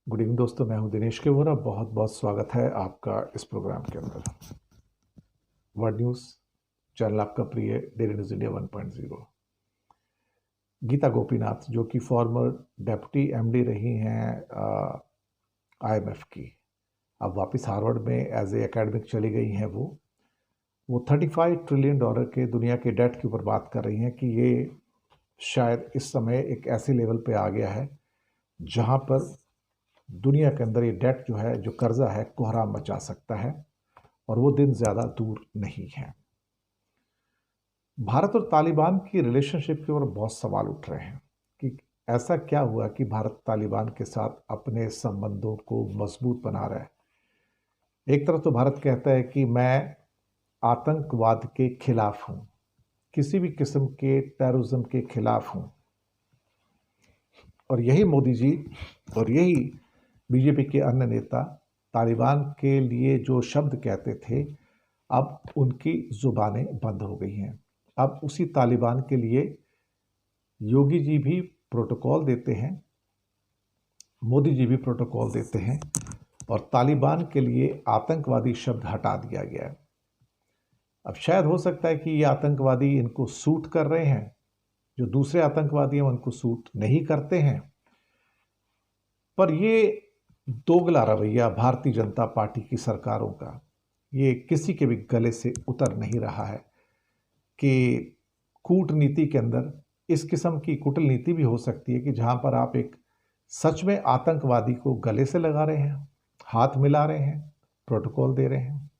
Good evening दोस्तों, मैं हूं दिनेश के वोरा। बहुत बहुत स्वागत है आपका इस प्रोग्राम के अंदर। वर्ल्ड न्यूज़ चैनल आपका प्रिय daily news India 1.0। Geeta Gopinath जो कि फॉर्मर डेप्यूटी एमडी रही हैं आईएमएफ की, अब वापस हार्वर्ड में एज ए एकेडमिक चली गई हैं। वो $35 ट्रिलियन के दुनिया के डेट के ऊपर बात कर रही हैं कि ये शायद इस समय एक ऐसे लेवल पे आ गया है जहां पर दुनिया के अंदर ये डेट जो है, जो कर्जा है, कोहराम मचा सकता है और वो दिन ज़्यादा दूर नहीं है। भारत और तालिबान की रिलेशनशिप के ऊपर बहुत सवाल उठ रहे हैं कि ऐसा क्या हुआ कि भारत तालिबान के साथ अपने संबंधों को मजबूत बना रहा है। एक तरफ तो भारत कहता है कि मैं आतंकवाद के खिलाफ हूँ, किसी भी किस्म के टेररिज्म के खिलाफ हूँ, और यही मोदी जी और यही बीजेपी के अन्य नेता तालिबान के लिए जो शब्द कहते थे, अब उनकी जुबानें बंद हो गई हैं। अब उसी तालिबान के लिए योगी जी भी प्रोटोकॉल देते हैं, मोदी जी भी प्रोटोकॉल देते हैं, और तालिबान के लिए आतंकवादी शब्द हटा दिया गया है। अब शायद हो सकता है कि ये आतंकवादी इनको सूट कर रहे हैं, जो दूसरे आतंकवादी हैं उनको सूट नहीं करते हैं। पर ये दोगला रवैया भारतीय जनता पार्टी की सरकारों का, ये किसी के भी गले से उतर नहीं रहा है कि कूटनीति के अंदर इस किस्म की कूटनीति भी हो सकती है कि जहां पर आप एक सच में आतंकवादी को गले से लगा रहे हैं, हाथ मिला रहे हैं, प्रोटोकॉल दे रहे हैं।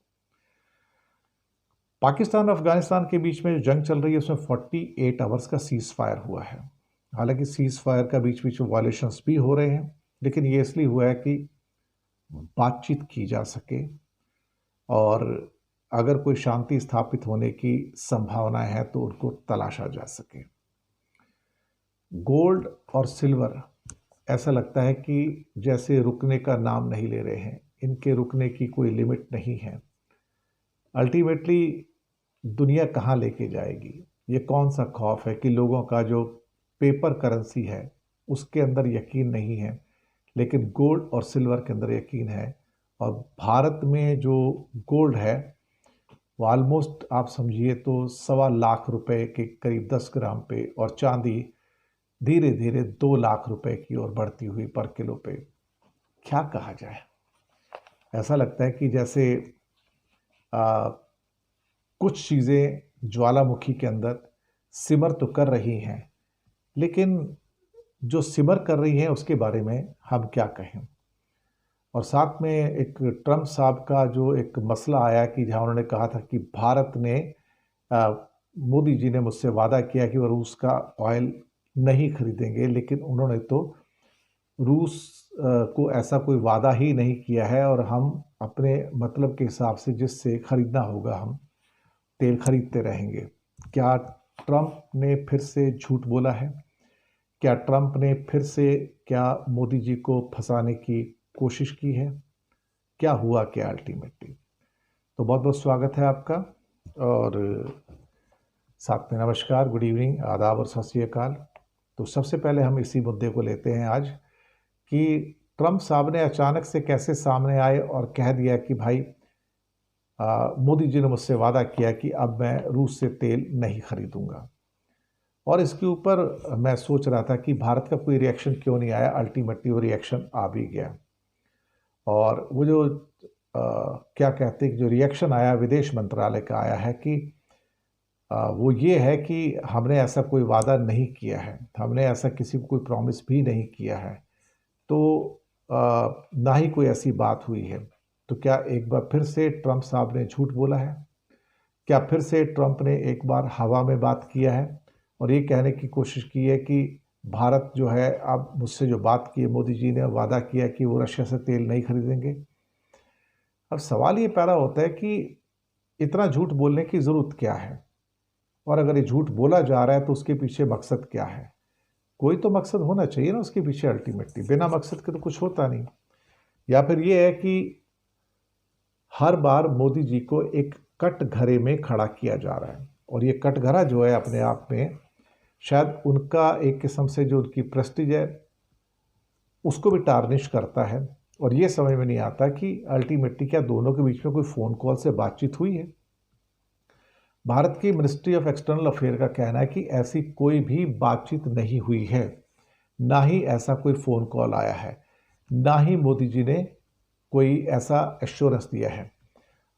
पाकिस्तान और अफगानिस्तान के बीच में जो जंग चल रही है उसमें 48 आवर्स का सीज फायर हुआ है। हालांकि सीज फायर का बीच बीच में वायलेशंस भी हो रहे हैं, लेकिन ये इसलिए हुआ है कि बातचीत की जा सके और अगर कोई शांति स्थापित होने की संभावना है तो उनको तलाशा जा सके। गोल्ड और सिल्वर ऐसा लगता है कि जैसे रुकने का नाम नहीं ले रहे हैं, इनके रुकने की कोई लिमिट नहीं है। अल्टीमेटली दुनिया कहाँ लेके जाएगी? ये कौन सा खौफ है कि लोगों का जो पेपर करेंसी है उसके अंदर यकीन नहीं है, लेकिन गोल्ड और सिल्वर के अंदर यकीन है। और भारत में जो गोल्ड है वो ऑलमोस्ट आप समझिए तो 1.25 रुपए के करीब 10 ग्राम पे, और चांदी धीरे धीरे 2 लाख रुपए की ओर बढ़ती हुई पर किलो पे। क्या कहा जाए, ऐसा लगता है कि जैसे कुछ चीज़ें ज्वालामुखी के अंदर सिमर तो कर रही हैं, लेकिन जो सिमर कर रही है उसके बारे में हम क्या कहें। और साथ में एक ट्रम्प साहब का जो एक मसला आया कि जहां उन्होंने कहा था कि भारत ने मोदी जी ने मुझसे वादा किया कि वो रूस का ऑयल नहीं खरीदेंगे, लेकिन उन्होंने तो रूस को ऐसा कोई वादा ही नहीं किया है, और हम अपने मतलब के हिसाब से जिससे खरीदना होगा हम तेल खरीदते रहेंगे। क्या ट्रम्प ने फिर से झूठ बोला है? क्या ट्रम्प ने फिर से क्या मोदी जी को फंसाने की कोशिश की है? क्या हुआ क्या अल्टीमेटली? तो बहुत बहुत स्वागत है आपका, और साथ में नमस्कार, गुड इवनिंग, आदाब और सत श्री अकाल। तो सबसे पहले हम इसी मुद्दे को लेते हैं आज कि ट्रम्प साहब ने अचानक से कैसे सामने आए और कह दिया कि भाई मोदी जी ने मुझसे वादा किया कि अब मैं रूस से तेल नहीं खरीदूंगा। और इसके ऊपर मैं सोच रहा था कि भारत का कोई रिएक्शन क्यों नहीं आया। अल्टीमेटली वो रिएक्शन आ भी गया, और वो जो क्या कहते हैं कि जो रिएक्शन आया विदेश मंत्रालय का आया है कि वो ये है कि हमने ऐसा कोई वादा नहीं किया है, हमने ऐसा किसी को कोई प्रॉमिस भी नहीं किया है, तो ना ही कोई ऐसी बात हुई है। तो क्या एक बार फिर से ट्रम्प साहब ने झूठ बोला है? क्या फिर से ट्रम्प ने एक बार हवा में बात किया है और ये कहने की कोशिश की है कि भारत जो है, अब मुझसे जो बात की है, मोदी जी ने वादा किया कि वो रशिया से तेल नहीं खरीदेंगे। अब सवाल ये पैदा होता है कि इतना झूठ बोलने की ज़रूरत क्या है, और अगर ये झूठ बोला जा रहा है तो उसके पीछे मकसद क्या है? कोई तो मकसद होना चाहिए ना उसके पीछे। अल्टीमेटली बिना मकसद के तो कुछ होता नहीं। या फिर ये है कि हर बार मोदी जी को एक कटघरे में खड़ा किया जा रहा है, और ये कटघरा जो है अपने आप में शायद उनका एक किस्म से जो उनकी प्रेस्टीज है उसको भी टार्निश करता है। और ये समझ में नहीं आता कि अल्टीमेटली क्या दोनों के बीच में कोई फ़ोन कॉल से बातचीत हुई है। भारत की मिनिस्ट्री ऑफ एक्सटर्नल अफेयर का कहना है कि ऐसी कोई भी बातचीत नहीं हुई है, ना ही ऐसा कोई फ़ोन कॉल आया है, ना ही मोदी जी ने कोई ऐसा एश्योरेंस दिया है।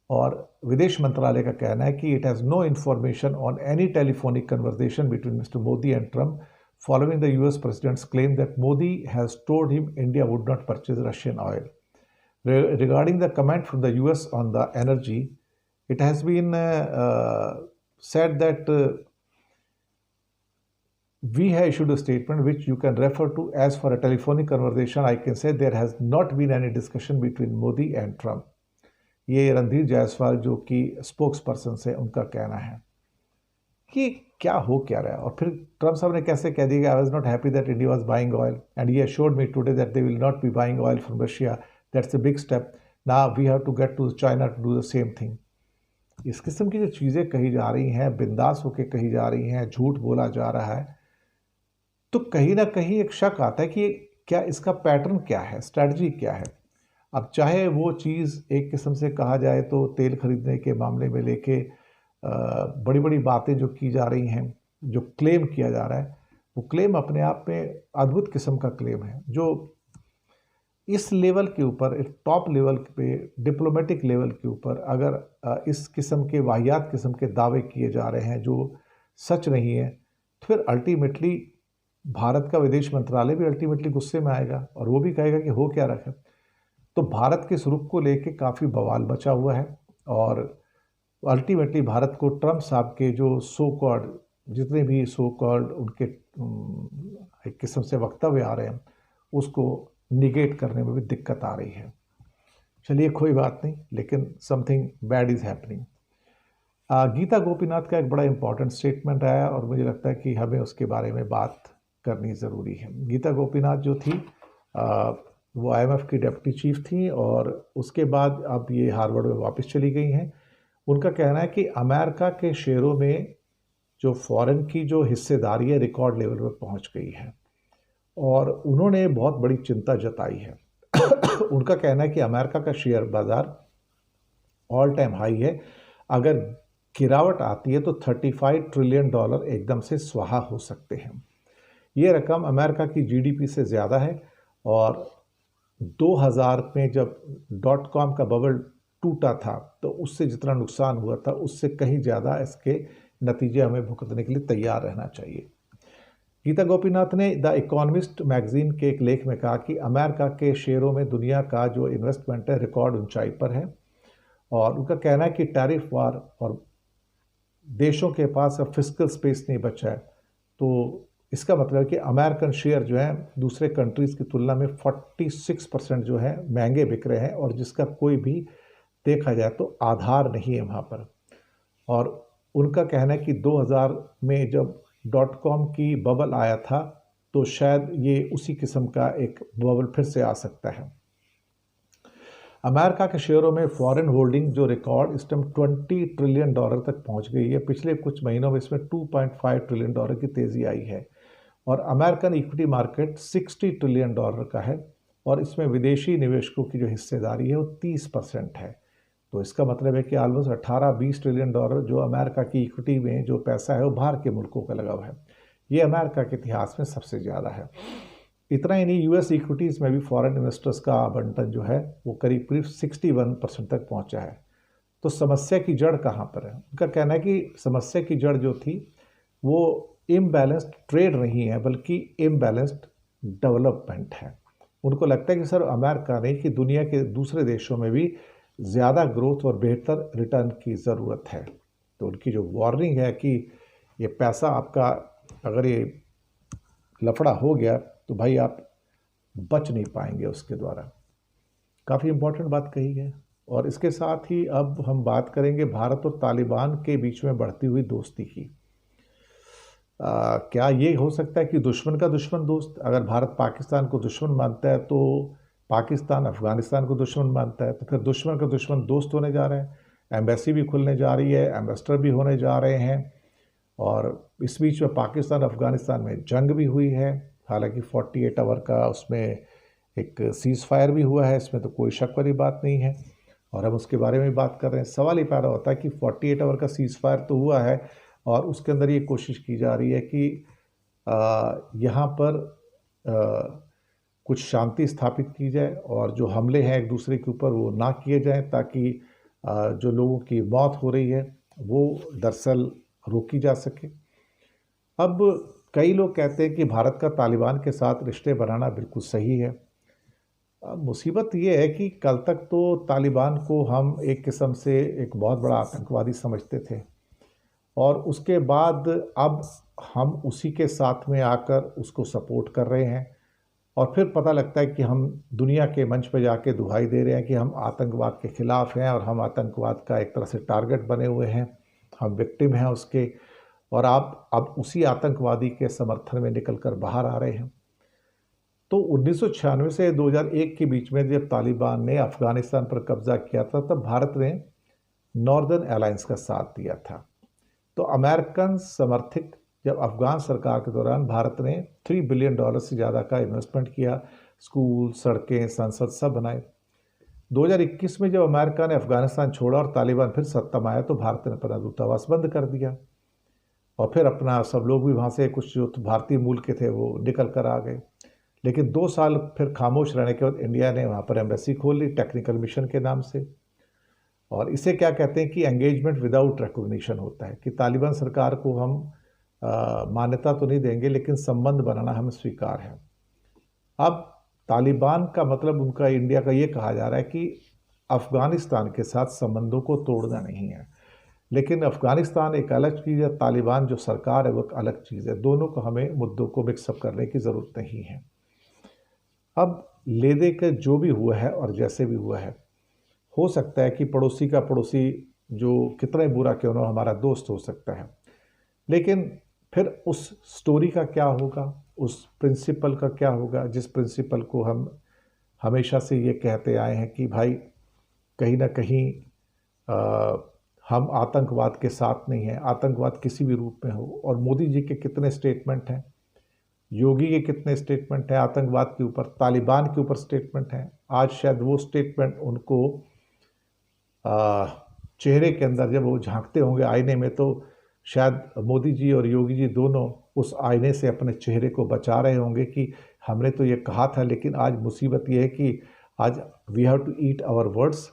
और विदेश मंत्रालय का कहना है कि it has no information on any telephonic conversation between mister Modi and Trump following the US president's claim that Modi has told him India would not purchase Russian oil. Regarding the comment from the US on the energy, it has been said that we have issued a statement which you can refer to as for a telephonic conversation. I can say there has not been any discussion between Modi and Trump. ये रणधीर जायसवाल जो कि spokes person है उनका कहना है कि क्या हो क्या रहा है। और फिर ट्रम्प साहब ने कैसे कह दिया, I was not happy that India was buying oil and he assured me today that they will not be buying oil from Russia, that's a big step, now we have to get to China to do the same thing. इस किस्म की जो चीज़ें कही जा रही हैं, बिंदास होकर कही जा रही हैं, झूठ बोला जा रहा है, तो कहीं ना कहीं एक शक आता है कि क्या इसका पैटर्न क्या है, स्ट्रैटेजी क्या है। अब चाहे वो चीज़ एक किस्म से कहा जाए तो तेल खरीदने के मामले में लेके बड़ी बड़ी बातें जो की जा रही हैं, जो क्लेम किया जा रहा है, वो क्लेम अपने आप में अद्भुत किस्म का क्लेम है, जो इस लेवल के ऊपर, एक टॉप लेवल पे, डिप्लोमेटिक लेवल के ऊपर अगर इस किस्म के वाहियात किस्म के दावे किए जा रहे हैं जो सच नहीं है, तो फिर अल्टीमेटली भारत का विदेश मंत्रालय भी अल्टीमेटली गुस्से में आएगा और वो भी कहेगा कि हो क्या रखा है। तो भारत के इस रुख को लेके काफ़ी बवाल मचा हुआ है और अल्टीमेटली भारत को ट्रम्प साहब के जो सो कॉल्ड, जितने भी सो कॉल्ड उनके एक किस्म से वक्तव्य आ रहे हैं, उसको निगेट करने में भी दिक्कत आ रही है। चलिए कोई बात नहीं, लेकिन something bad is happening. Geeta Gopinath का एक बड़ा इंपॉर्टेंट स्टेटमेंट आया और मुझे लगता है कि हमें उसके बारे में बात करनी ज़रूरी है। गीता गोपीनाथ जो थी वो IMF की डेप्यूटी चीफ थी और उसके बाद अब ये हार्वर्ड में वापस चली गई हैं। उनका कहना है कि अमेरिका के शेयरों में जो फॉरेन की जो हिस्सेदारी है रिकॉर्ड लेवल पर पहुंच गई है और उन्होंने बहुत बड़ी चिंता जताई है। उनका कहना है कि अमेरिका का शेयर बाज़ार ऑल टाइम हाई है, अगर गिरावट आती है तो $35 ट्रिलियन एकदम से स्वाहा हो सकते हैं। ये रकम अमेरिका की GDP से ज़्यादा है और 2000 में जब .com का बबल टूटा था तो उससे जितना नुकसान हुआ था उससे कहीं ज़्यादा इसके नतीजे हमें भुगतने के लिए तैयार रहना चाहिए। गीता गोपीनाथ ने द इकोनॉमिस्ट मैगजीन के एक लेख में कहा कि अमेरिका के शेयरों में दुनिया का जो इन्वेस्टमेंट है रिकॉर्ड ऊंचाई पर है और उनका कहना है कि टैरिफ वार और देशों के पास अब फिस्कल स्पेस नहीं बचा है, तो इसका मतलब है कि अमेरिकन शेयर जो है दूसरे कंट्रीज़ की तुलना में 46% जो है महंगे बिक रहे हैं और जिसका कोई भी देखा जाए तो आधार नहीं है वहाँ पर। और उनका कहना है कि 2000 में जब .com की बबल आया था तो शायद ये उसी किस्म का एक बबल फिर से आ सकता है। अमेरिका के शेयरों में फॉरेन होल्डिंग जो रिकॉर्ड इस टाइम $20 ट्रिलियन तक पहुंच गई है। पिछले कुछ महीनों में इसमें $2.5 ट्रिलियन की तेज़ी आई है और अमेरिकन इक्विटी मार्केट $60 ट्रिलियन का है और इसमें विदेशी निवेशकों की जो हिस्सेदारी है वो 30% है। तो इसका मतलब है कि ऑलमोस्ट 18-20 ट्रिलियन डॉलर जो अमेरिका की इक्विटी में जो पैसा है वो बाहर के मुल्कों का लगा हुआ है। ये अमेरिका के इतिहास में सबसे ज़्यादा है। इतना ही नहीं, US इक्विटीज़ में भी फॉरेन इन्वेस्टर्स का आवंटन जो है वो करीब 61% तक पहुंचा है। तो समस्या की जड़ कहाँ पर है? उनका कहना है कि समस्या की जड़ जो थी वो इम्बैलेंस्ड ट्रेड नहीं है बल्कि इम्बैलेंस्ड डेवलपमेंट है। उनको लगता है कि सर अमेरिका नहीं कि दुनिया के दूसरे देशों में भी ज़्यादा ग्रोथ और बेहतर रिटर्न की ज़रूरत है। तो उनकी जो वार्निंग है कि ये पैसा आपका अगर ये लफड़ा हो गया तो भाई आप बच नहीं पाएंगे उसके द्वारा। काफ़ी इम्पोर्टेंट बात कही है। और इसके साथ ही अब हम बात करेंगे भारत और तालिबान के बीच में बढ़ती हुई दोस्ती की। क्या ये हो सकता है कि दुश्मन का दुश्मन दोस्त? अगर भारत पाकिस्तान को दुश्मन मानता है तो पाकिस्तान अफगानिस्तान को दुश्मन मानता है, तो फिर दुश्मन का दुश्मन दोस्त होने जा रहे हैं। एम्बेसी भी खुलने जा रही है, एम्बेसडर भी होने जा रहे हैं और इस बीच में पाकिस्तान अफगानिस्तान में जंग भी हुई है। हालांकि 48 आवर का उसमें एक सीज़ फायर भी हुआ है, इसमें तो कोई शक वाली बात नहीं है और हम उसके बारे में बात कर रहे हैं। सवाल ये पैदा होता है कि 48 आवर का सीज़ फायर तो हुआ है और उसके अंदर ये कोशिश की जा रही है कि यहाँ पर कुछ शांति स्थापित की जाए और जो हमले हैं एक दूसरे के ऊपर वो ना किए जाएं, ताकि जो लोगों की मौत हो रही है वो दरअसल रोकी जा सके। अब कई लोग कहते हैं कि भारत का तालिबान के साथ रिश्ते बनाना बिल्कुल सही है। अब मुसीबत ये है कि कल तक तो तालिबान को हम एक किस्म से एक बहुत बड़ा आतंकवादी समझते थे और उसके बाद अब हम उसी के साथ में आकर उसको सपोर्ट कर रहे हैं और फिर पता लगता है कि हम दुनिया के मंच पर जाके दुहाई दे रहे हैं कि हम आतंकवाद के ख़िलाफ़ हैं और हम आतंकवाद का एक तरह से टारगेट बने हुए हैं, हम विक्टिम हैं उसके, और आप अब उसी आतंकवादी के समर्थन में निकल कर बाहर आ रहे हैं। तो 1996 से 2001 के बीच में जब तालिबान ने अफ़गानिस्तान पर कब्ज़ा किया था तब भारत ने नॉर्दर्न अलायंस का साथ दिया था। तो अमेरिकन समर्थित जब अफ़गान सरकार के दौरान भारत ने $3 बिलियन से ज़्यादा का इन्वेस्टमेंट किया, स्कूल, सड़कें, संसद सब बनाए। 2021 में जब अमेरिका ने अफ़गानिस्तान छोड़ा और तालिबान फिर सत्ता में आया तो भारत ने अपना दूतावास बंद कर दिया और फिर अपना सब लोग भी वहाँ से कुछ जो भारतीय मूल के थे वो निकल कर आ गए। लेकिन 2 साल फिर खामोश रहने के बाद इंडिया ने वहाँ पर एम्बेसी खोल ली टेक्निकल मिशन के नाम से, और इसे क्या कहते हैं कि एंगेजमेंट विदाउट रिकॉग्निशन होता है कि तालिबान सरकार को हम मान्यता तो नहीं देंगे लेकिन संबंध बनाना हमें स्वीकार है। अब तालिबान का मतलब उनका इंडिया का ये कहा जा रहा है कि अफ़गानिस्तान के साथ संबंधों को तोड़ना नहीं है, लेकिन अफ़गानिस्तान एक अलग चीज़ है, तालिबान जो सरकार है वो एक अलग चीज़ है। दोनों को हमें मुद्दों को मिक्सअप करने की ज़रूरत नहीं है। अब ले दे के जो भी हुआ है और जैसे भी हुआ है, हो सकता है कि पड़ोसी का पड़ोसी जो कितना ही बुरा क्यों ना हमारा दोस्त हो सकता है, लेकिन फिर उस स्टोरी का क्या होगा, उस प्रिंसिपल का क्या होगा जिस प्रिंसिपल को हम हमेशा से ये कहते आए हैं कि भाई कहीं ना कहीं हम आतंकवाद के साथ नहीं हैं, आतंकवाद किसी भी रूप में हो। और मोदी जी के कितने स्टेटमेंट हैं, योगी के कितने स्टेटमेंट हैं आतंकवाद के ऊपर, तालिबान के ऊपर स्टेटमेंट हैं। आज शायद वो स्टेटमेंट उनको चेहरे के अंदर जब वो झांकते होंगे आईने में तो शायद मोदी जी और योगी जी दोनों उस आईने से अपने चेहरे को बचा रहे होंगे कि हमने तो ये कहा था, लेकिन आज मुसीबत ये है कि आज we have to eat our words.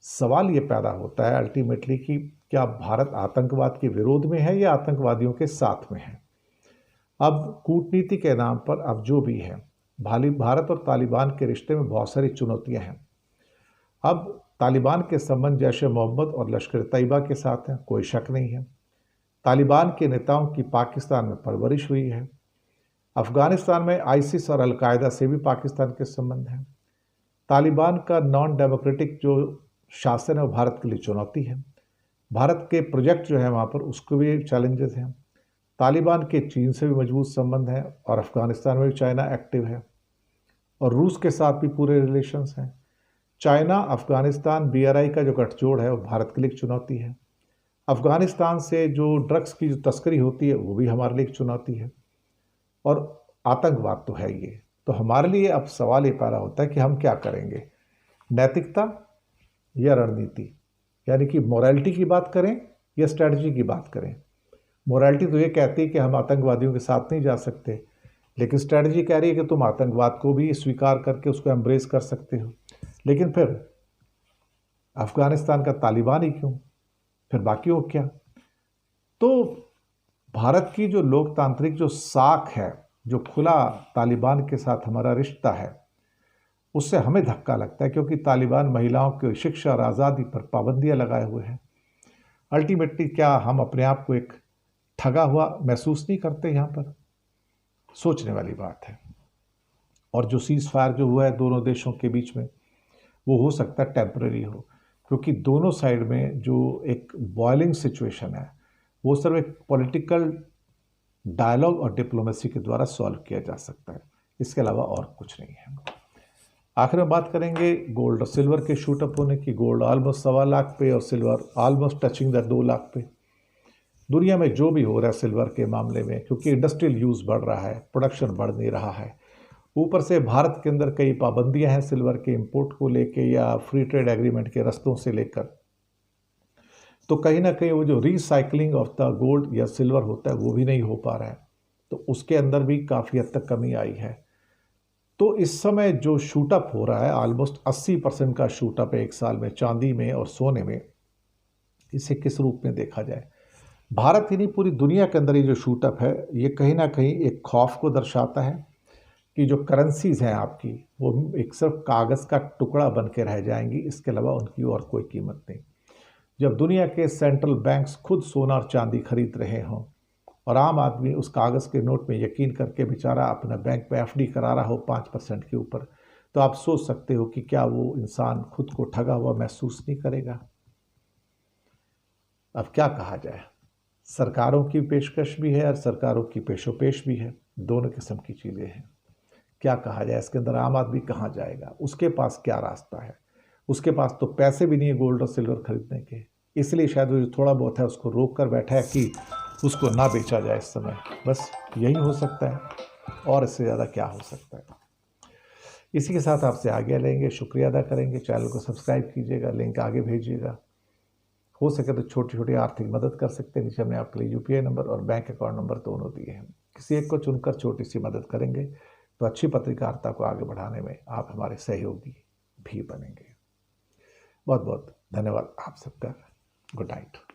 सवाल ये पैदा होता है अल्टीमेटली कि क्या भारत आतंकवाद के विरोध में है या आतंकवादियों के साथ में है। अब कूटनीति के नाम पर अब जो भी है, भारत और तालिबान के रिश्ते में बहुत सारी चुनौतियां हैं। अब तालिबान के संबंध जैश ए मोहम्मद और लश्कर तैयबा के साथ हैं, कोई शक नहीं है। तालिबान के नेताओं की पाकिस्तान में परवरिश हुई है। अफ़गानिस्तान में आईसिस और अलकायदा से भी पाकिस्तान के संबंध हैं। तालिबान का नॉन डेमोक्रेटिक जो शासन है वो भारत के लिए चुनौती है। भारत के प्रोजेक्ट जो है वहाँ पर उसको भी चैलेंजेस हैं। तालिबान के चीन से भी मजबूत संबंध हैं और अफ़गानिस्तान में भी चाइना एक्टिव है और रूस के साथ भी पूरे रिलेशंस हैं। चाइना अफ़गानिस्तान BRI का जो गठजोड़ है वो भारत के लिए एक चुनौती है। अफ़गानिस्तान से जो ड्रग्स की जो तस्करी होती है वो भी हमारे लिए एक चुनौती है और आतंकवाद तो है ये। तो हमारे लिए अब सवाल ये पैदा होता है कि हम क्या करेंगे, नैतिकता या रणनीति, यानी कि मोरालिटी की बात करें या स्ट्रैटेजी की बात करें। मोरालिटी तो ये कहती है कि हम आतंकवादियों के साथ नहीं जा सकते, लेकिन स्ट्रैटेजी कह रही है कि तुम आतंकवाद को भी स्वीकार करके उसको एम्ब्रेस कर सकते हो। लेकिन फिर अफ़गानिस्तान का तालिबान ही क्यों, फिर बाकी हो क्या। तो भारत की जो लोकतांत्रिक जो साख है, जो खुला तालिबान के साथ हमारा रिश्ता है, उससे हमें धक्का लगता है क्योंकि तालिबान महिलाओं की शिक्षा और आज़ादी पर पाबंदियां लगाए हुए हैं। अल्टीमेटली क्या हम अपने आप को एक ठगा हुआ महसूस नहीं करते? यहाँ पर सोचने वाली बात है। और जो सीज़ फायर जो हुआ है दोनों देशों के बीच में वो हो सकता है टेम्पररी हो, क्योंकि दोनों साइड में जो एक बॉइलिंग सिचुएशन है वो सिर्फ एक पॉलिटिकल डायलॉग और डिप्लोमेसी के द्वारा सॉल्व किया जा सकता है, इसके अलावा और कुछ नहीं है। आखिर में बात करेंगे गोल्ड और सिल्वर के शूट अप होने की। गोल्ड ऑलमोस्ट 1.25 लाख पे और silver almost touching the 2 lakh पे। दुनिया में जो भी हो रहा है सिल्वर के मामले में, क्योंकि इंडस्ट्रियल यूज़ बढ़ रहा है, प्रोडक्शन बढ़ नहीं रहा है, ऊपर से भारत के अंदर कई पाबंदियां हैं सिल्वर के इंपोर्ट को लेके या फ्री ट्रेड एग्रीमेंट के रस्तों से लेकर, तो कहीं ना कहीं वो जो रिसाइकलिंग ऑफ द गोल्ड या सिल्वर होता है वो भी नहीं हो पा रहा है, तो उसके अंदर भी काफ़ी हद तक कमी आई है। तो इस समय जो शूटअप हो रहा है, ऑलमोस्ट 80% का शूटअप है एक साल में चांदी में और सोने में। इसे किस रूप में देखा जाए? भारत ही नहीं, पूरी दुनिया के अंदर ये जो शूटअप है ये कहीं ना कहीं एक खौफ को दर्शाता है कि जो करेंसीज हैं आपकी वो एक सिर्फ कागज़ का टुकड़ा बन के रह जाएंगी, इसके अलावा उनकी और कोई कीमत नहीं। जब दुनिया के सेंट्रल बैंक्स खुद सोना और चांदी खरीद रहे हों और आम आदमी उस कागज़ के नोट में यकीन करके बेचारा अपना बैंक में एफडी करा रहा हो 5% के ऊपर, तो आप सोच सकते हो कि क्या वो इंसान खुद को ठगा हुआ महसूस नहीं करेगा? अब क्या कहा जाए, सरकारों की पेशकश भी है और सरकारों की पेशोपेश भी है, दोनों किस्म की चीज़ें हैं। क्या कहा जाए, इसके अंदर आम आदमी कहाँ जाएगा? उसके पास क्या रास्ता है? उसके पास तो पैसे भी नहीं है गोल्ड और सिल्वर खरीदने के, इसलिए शायद वो जो थोड़ा बहुत है उसको रोक कर बैठा है कि उसको ना बेचा जाए इस समय। बस यही हो सकता है, और इससे ज़्यादा क्या हो सकता है। इसी के साथ आपसे आगे लेंगे, शुक्रिया अदा करेंगे, चैनल को सब्सक्राइब कीजिएगा, लिंक आगे भेजिएगा। हो सके तो छोटी छोटी आर्थिक मदद कर सकते हैं, नीचे हमने आपके लिए यूपीआई नंबर और बैंक अकाउंट नंबर दोनों दिए हैं। किसी एक को चुनकर छोटी सी मदद करेंगे तो अच्छी पत्रकारिता को आगे बढ़ाने में आप हमारे सहयोगी भी बनेंगे। बहुत बहुत धन्यवाद आप सबका। Good night.